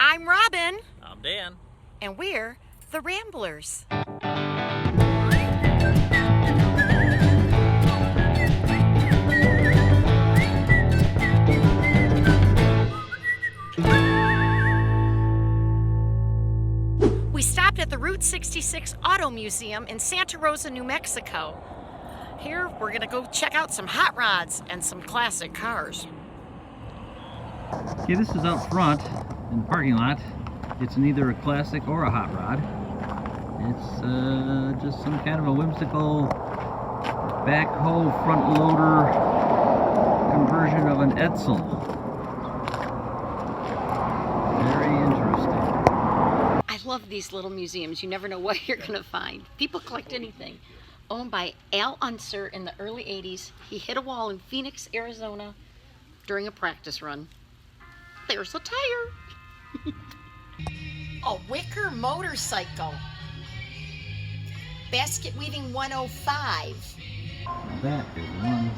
I'm Robin. I'm Dan. And we're the Ramblers. We stopped at the Route 66 Auto Museum in Santa Rosa, New Mexico. Here, we're gonna go check out some hot rods and some classic cars. Okay, this is out front in the parking lot. It's neither a classic or a hot rod. It's just some kind of a whimsical backhoe front loader conversion of an Edsel. Very interesting. I love these little museums. You never know what you're gonna find. People collect anything. Owned by Al Unser in the early 80s. He hit a wall in Phoenix, Arizona during a practice run. There's a tire. A wicker motorcycle. Basket weaving 105. That is one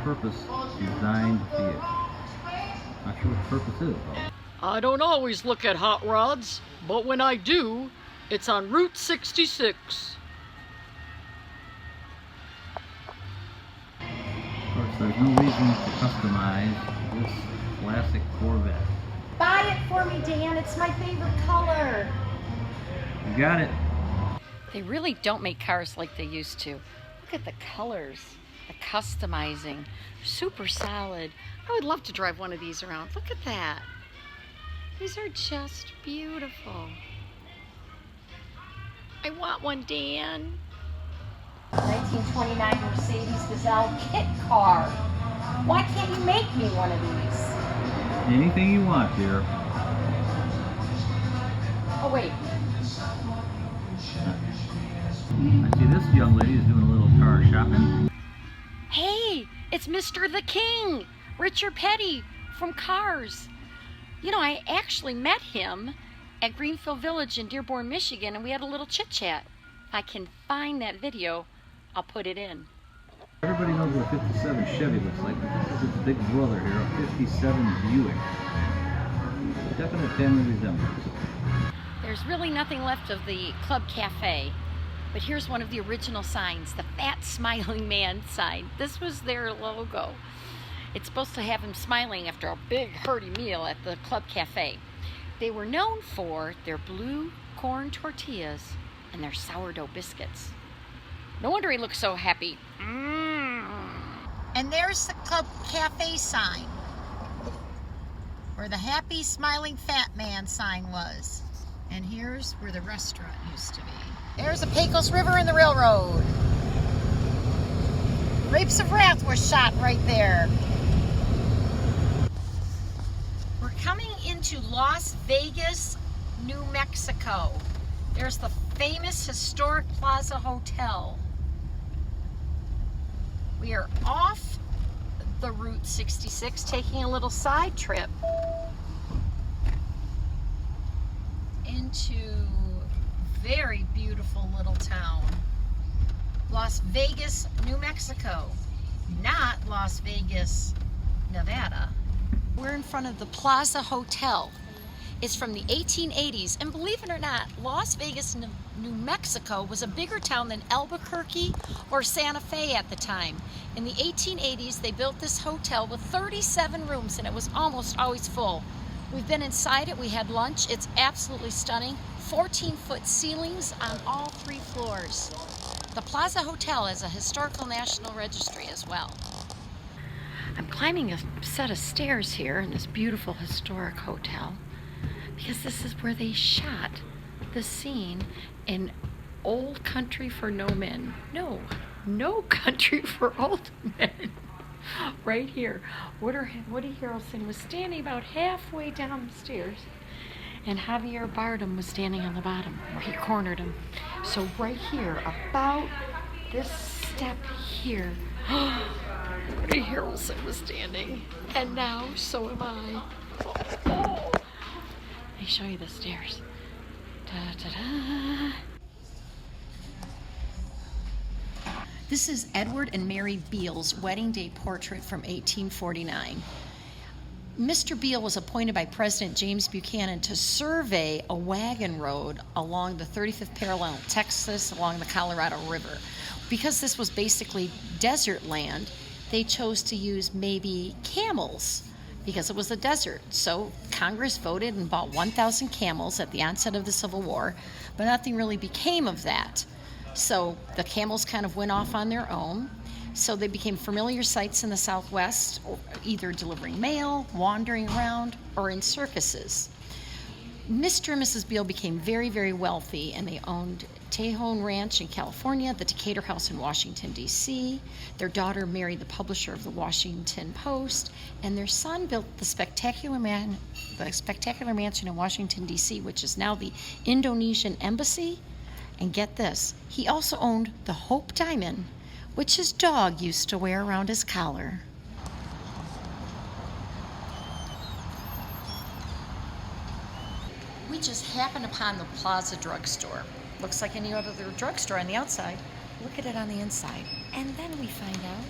purpose designed vehicle. Not sure what the purpose is though. I don't always look at hot rods, but when I do, it's on Route 66. Of course, there's no reason to customize this classic Corvette. Buy it for me, Dan. It's my favorite color. You got it. They really don't make cars like they used to. Look at the colors, the customizing. Super solid. I would love to drive one of these around. Look at that. These are just beautiful. I want one, Dan. 1929 Mercedes Gazelle kit car. Why can't you make me one of these? Anything you want, dear. Oh, wait. I see this young lady is doing a little car shopping. Hey, it's Mr. the King, Richard Petty from Cars. You know, I actually met him at Greenfield Village in Dearborn, Michigan, and we had a little chit-chat. If I can find that video, I'll put it in. Everybody knows what a 57 Chevy looks like, but this is its big brother here, a 57 Buick. Definite family resemblance. There's really nothing left of the Club Cafe, but here's one of the original signs, the Fat Smiling Man sign. This was their logo. It's supposed to have him smiling after a big hearty meal at the Club Cafe. They were known for their blue corn tortillas and their sourdough biscuits. No wonder he looks so happy. And there's the Club Cafe sign, where the happy smiling fat man sign was. And here's where the restaurant used to be. There's the Pecos River and the railroad. Grapes of Wrath was shot right there. We're coming into Las Vegas, New Mexico. There's the famous historic Plaza Hotel. We are off the Route 66, taking a little side trip into very beautiful little town, Las Vegas, New Mexico, not Las Vegas, Nevada. We're in front of the Plaza Hotel. It's from the 1880s, and believe it or not, Las Vegas, New Mexico was a bigger town than Albuquerque or Santa Fe at the time. In the 1880s, they built this hotel with 37 rooms, and it was almost always full. We've been inside it, we had lunch. It's absolutely stunning. 14-foot ceilings on all 3 floors. The Plaza Hotel is a historical National Registry as well. I'm climbing a set of stairs here in this beautiful historic hotel because this is where they shot the scene in Old Country for No Men. No Country for Old Men. Right here. Woody Harrelson was standing about halfway down the stairs, and Javier Bardem was standing on the bottom, where he cornered him. So right here, about this step here, Woody Harrelson was standing, and now so am I. Oh. Let me show you the stairs. Da-da-da. This is Edward and Mary Beale's wedding day portrait from 1849. Mr. Beale was appointed by President James Buchanan to survey a wagon road along the 35th parallel of Texas along the Colorado River. Because this was basically desert land, they chose to use maybe camels because it was a desert. So Congress voted and bought 1,000 camels at the onset of the Civil War, but nothing really became of that. So the camels kind of went off on their own. So they became familiar sights in the Southwest, either delivering mail, wandering around, or in circuses. Mr. and Mrs. Beale became very, very wealthy, and they owned Tejon Ranch in California, the Decatur House in Washington, D.C. Their daughter married the publisher of the Washington Post, and their son built the spectacular mansion in Washington, D.C., which is now the Indonesian Embassy. And get this, he also owned the Hope Diamond, which his dog used to wear around his collar. We just happened upon the Plaza drugstore. Looks like any other drugstore on the outside. Look at it on the inside. And then we find out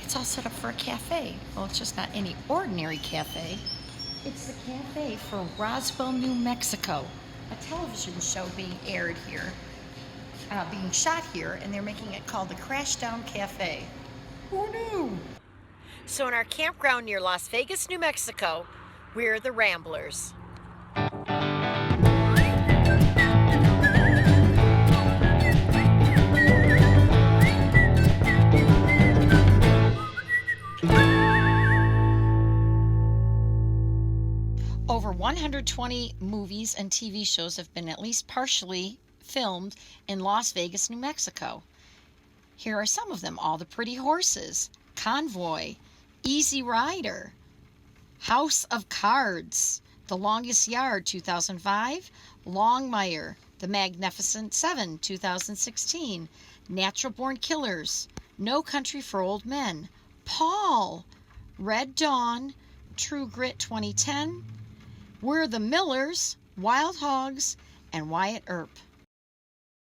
it's all set up for a cafe. Well, it's just not any ordinary cafe. It's the cafe for Roswell, New Mexico, a television show being aired here. Being shot here, and they're making it called the Crashdown Cafe. Who knew? So in our campground near Las Vegas, New Mexico, we're the Ramblers. Over 120 movies and TV shows have been at least partially filmed in Las Vegas, New Mexico. Here are some of them: All the Pretty Horses, Convoy, Easy Rider, House of Cards, The Longest Yard, 2005, Longmire, The Magnificent Seven, 2016, Natural Born Killers, No Country for Old Men, Paul, Red Dawn, True Grit, 2010, We're the Millers, Wild Hogs, and Wyatt Earp.